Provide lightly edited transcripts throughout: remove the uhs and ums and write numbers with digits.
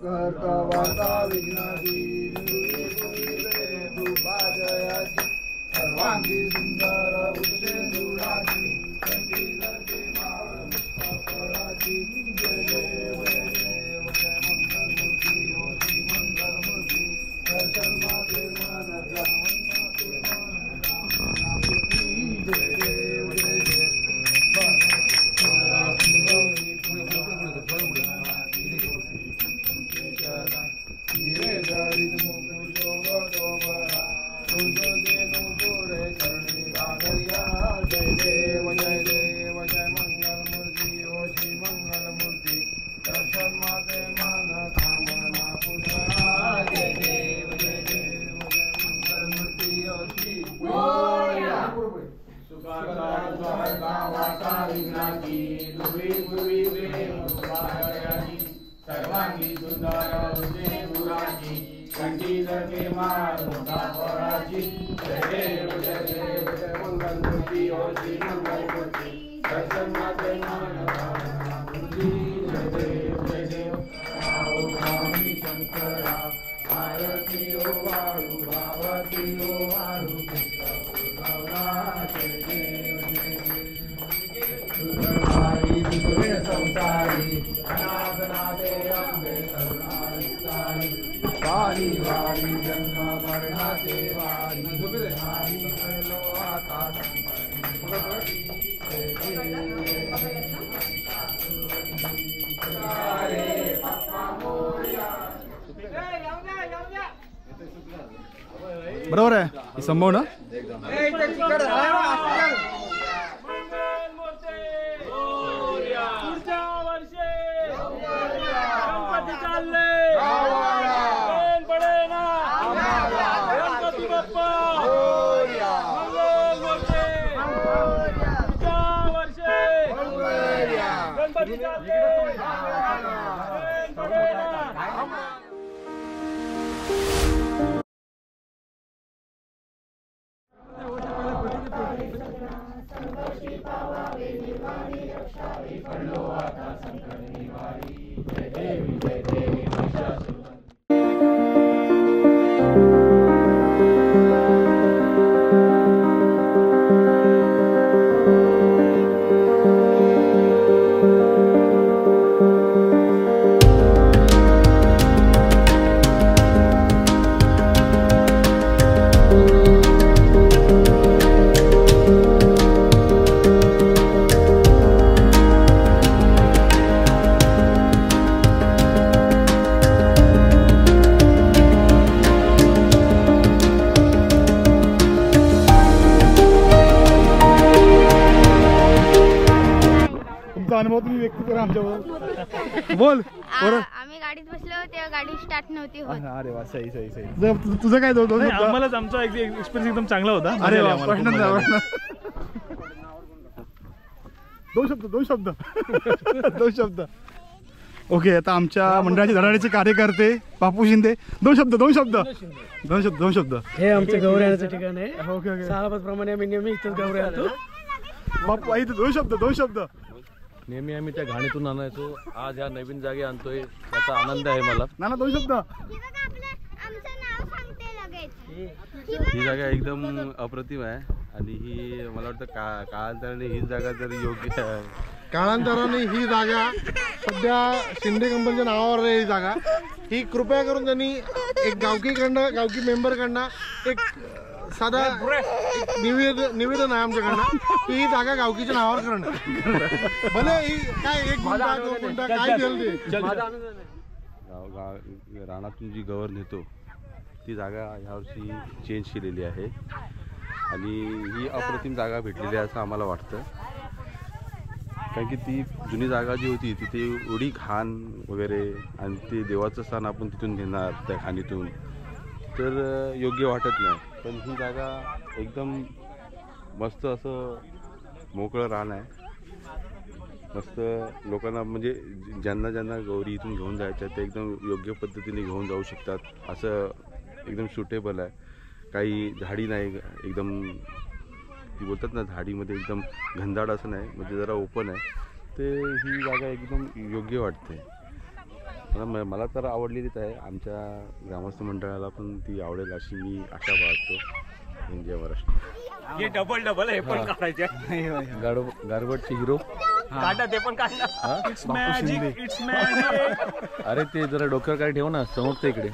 कर्तवार्ता विघ्नाची दुर्भाजयाची सर्वांगी सुंदर उच्चेंदुराची कंठी धरते माळ मुक्ताफळाची जय देव जय देव जय मंगलमूर्ती हो श्री मंगलमूर्ती दर्शन माते मन जावन्नाते मन जावन्नापूर्ती जय देव जय देव सर्वांगी सुंदर उच्चेंदुराची कंठी धरते माळ मुक्ताफळाची जय देव जय देव जय मंगलमूर्ती हो श्री मंगलमूर्ती दर्शन माते मन जावन्नापूर्ती जय देव जय देव आओ स्वामी शंकरा आरती ओ वाळू भावती ओ वाळू जय देव जय देव संसारी अनाथनाथे अंबे करुणानिधानी वारी वारी जन्म मरणाचे वारी हारी कळलो आता संकटी बरोबर आहे संभव ना अनुभव तुम्ही व्यक्त करा आमच्याबरोबर बोल आम्ही गाडीत बसलो तेव्हा गाडी स्टार्ट नव्हती होत. अरे वा सही सही सही तुझं काय आम्हालाच आमचा एक्सपिरियन्स एकदम चांगला होता. अरे वा दोन शब्द ओके. आता आमच्या मंडळाचे धडाडीचे कार्यकर्ते बापू शिंदे दोन शब्द हे आमचे गौरी येण्याचं ठिकाण आहे. ओके ओके सालाबादप्रमाणे आम्ही नेहमी इथेच गौरी आणतो. बापू इथे दोन शब्द नेहमी आम्ही त्या घाणीतून आणायचो. आज ह्या नवीन जागे आणतोय त्याचा आनंद आहे मला. ना दोन शब्द. ही जागा एकदम अप्रतिम आहे आणि ही मला वाटतं काळांतराने ही जागा जर योग्य काळांतराने ही जागा सध्या शिंदे कंपनीच्या नावावर आहे. ही जागा ही कृपया करून त्यांनी एक गावकी मेंबरकडनं एक साधा निवेदन आहे आमच्याकडनं की ही जागा गावकीच्या नावावर करणं. भले ही काय एक गुंठा 2 गुंठा काय रानातून जी गवर नेतो ती जागा ह्यावर्षी चेंज केलेली आहे आणि ही अप्रतिम जागा भेटलेली आहे असं आम्हाला वाटतं. कारण की ती जुनी जागा जी होती तिथे एवढी घाण वगैरे आणि ते देवाचं स्थान आपण तिथून घेणार त्या खाणीतून तर योग्य वाटत नाही. पण ही जागा एकदम मस्त असं मोकळं रान आहे. मस्त लोकांना म्हणजे ज्यांना गौरी इथून घेऊन जायच्या ते एकदम योग्य पद्धतीने घेऊन जाऊ शकतात असं एकदम सुटेबल आहे. काही झाडी नाही एकदम ती बोलतात ना झाडीमध्ये एकदम घनदाट असं नाही म्हणजे जरा ओपन आहे. ते ही जागा एकदम योग्य वाटते. मला तर आवडलेलीच आहे. आमच्या ग्रामस्थ मंडळाला पण ती आवडेल अशी मी आशा बाळगतो. जय महाराष्ट्र. हे डबल हे पण काढायचे. गारबटचे हिरो काढा ते पण काढा. It's magic, it's magic. अरे ते जरा डोक्यावर काय ठेव ना, समोरचं इकडे.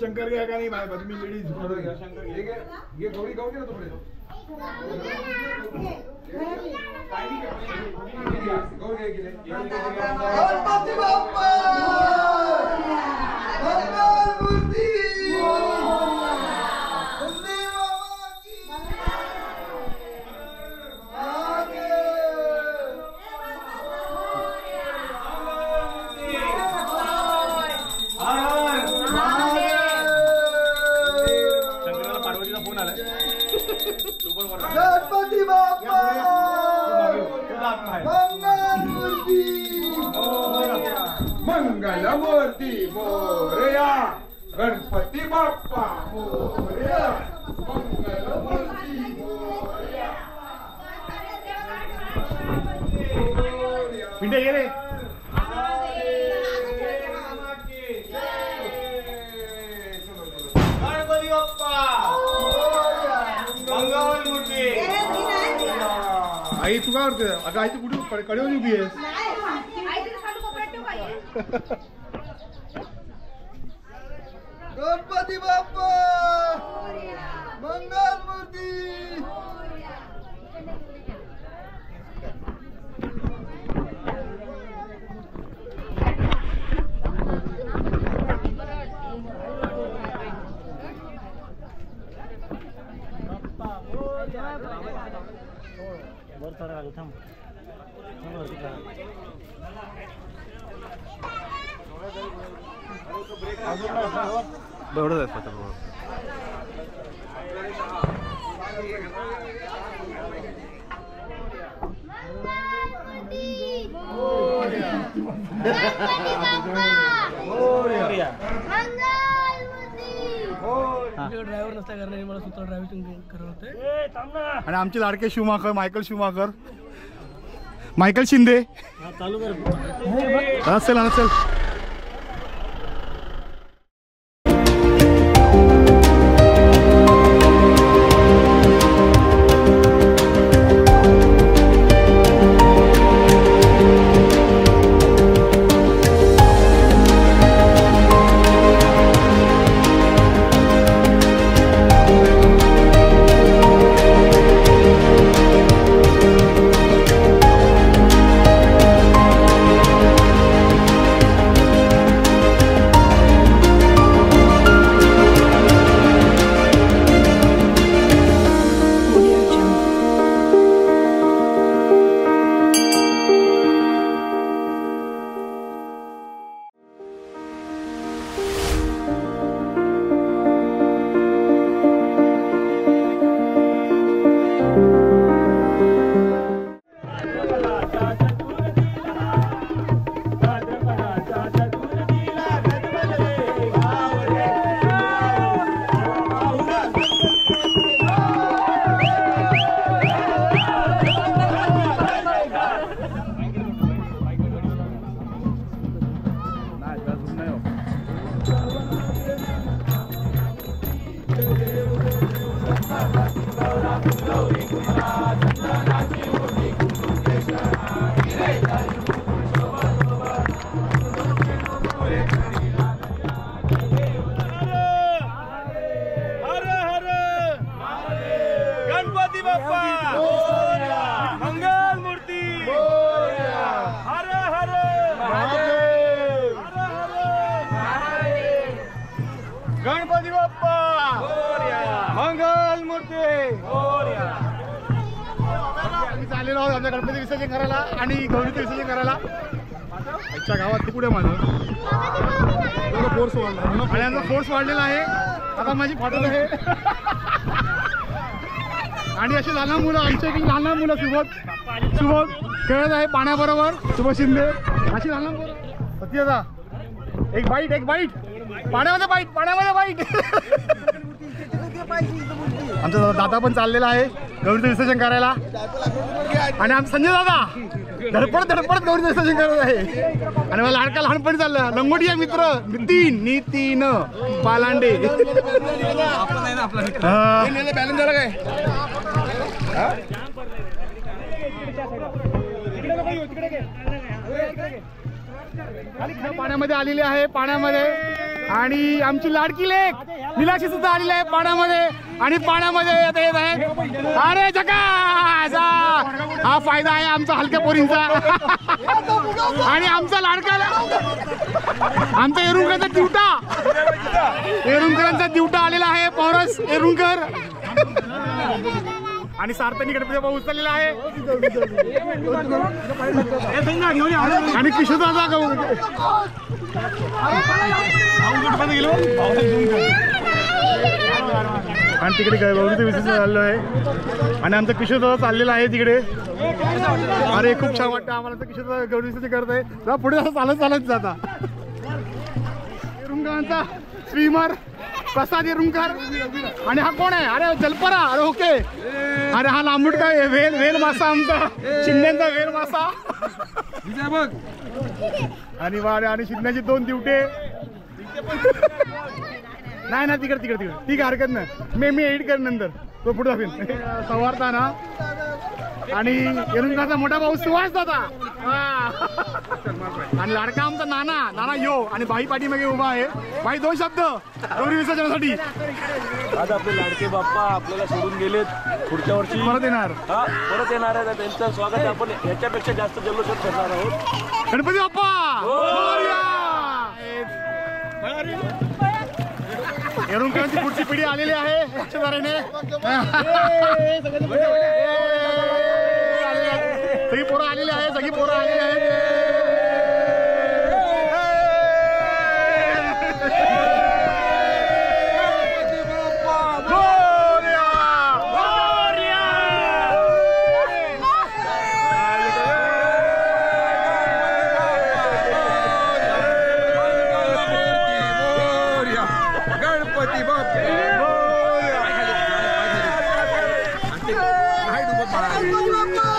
शंकर घ्या का नाही मी लेडीज शंकर घे गौरी गौरी ना तुकडे गणपती बाप्पा मंगलमूर्ती गणपती बाप्पा मंगलमूर्ती मंगलमूर्ती मोरया गणपती बाप्पा मोरया मंगलमूर्ती मोरया पिंडे गेले गणपती बाप्पा मंगलमूर्ती. आई तू काय करते? अगं आई तू कुठे कडेवर उभी आहेस? गणपती बाप्पा मंगलमूर्ती. एवढंच आहे पत्र. ड्रायव्हर नसल्या कारणाने मला स्वतः ड्रायव्हिंग करवते. आणि आमचे लाडके शिवमाकर मायकल शिवमाकर मायकल शिंदे चालू कर असेल असेल. गणपती बाप्पा मंगल मूर्ती हर हर गणपती बाप्पा मंगल मूर्ती आम्ही चाललेलो आहोत आमच्या गणपती विसर्जन करायला आणि गौरीचं विसर्जन करायला आमच्या गावात पुढे माझं फोर्स वाढला आणि आमचा फोर्स वाढलेला आहे. आता माझी फाटत आहे आणि अशी लहान मुलं आमच्या इकडे लहान मुलं सुबोध खेळत आहे पाण्याबरोबर. सुबोध शिंदे अशी लहान मुलं सत्यदा एक बाईट पाण्यामध्ये बाईट आमचा दादा पण चाललेला आहे गौरीचं विसर्जन करायला आणि आमचा संजय दादा धडपड गौरीचं विसर्जन करत आहे. आणि मला लाडका लहानपणी चालला लंगोटिया मित्र नितीन पालांडे बॅलन्स झाला काय पाण्यामध्ये आलेली आहे पाण्यामध्ये. आणि आमची लाडकी लेक निलाशी सुद्धा आलेली आहे पाण्यामध्ये आणि पाण्यामध्ये आता येत आहे. अरे झकास हा फायदा आहे आमचा हलक्या पोरींचा आणि आमचा लाडका आमचा एरुंकरांचा दिवटा आलेला आहे. पौरस एरुंकर आणि सार्थनी गणपती बाप्पा उचललेला आहे आणि किशोरदादा आणि तिकडे गौरीचं विसर्जन झालेलं आहे आणि आमचा किशोरदादा चाललेला आहे तिकडे. अरे खूप छान वाटतं आम्हाला तर किशोरदादा गौरी विसर्जन करत आहे. पुढे असं चालत जाता एरुंकरांचा स्विमर प्रसाद एरुंकर आणि हा कोण आहे. अरे जलपरा अरे ओके. अरे हा लांबूट काय वेल मासा आमचा शिंद्यांचा वेल मासा आणि वारे आणि शिंद्याचे 2 दिवटे नाही तिकडे ती काय हरकत नाही मी एडिट कर नंतर तो पुढे जाईल सवारता ना. आणि एरुंकरचा मोठा भाऊ सुहास दादा आणि लाडका आमचा नाना यो आणि बाई पाठीमागे उभा आहे. बाई 2 शब्द गौरी विसर्जनासाठी. आज आपले लाडके बाप्पा आपल्याला सोडून गेलेत. पुढच्या वर्षी परत येणार आहे. त्यांचं स्वागत आपण याच्यापेक्षा जास्त जल्लोषात करणार आहोत. गणपती बाप्पा एरुंकरांची पुढची पिढी आलेली आहे अक्षधाराने. सगळी पोरं आलेली आहे गणपती बाप्पा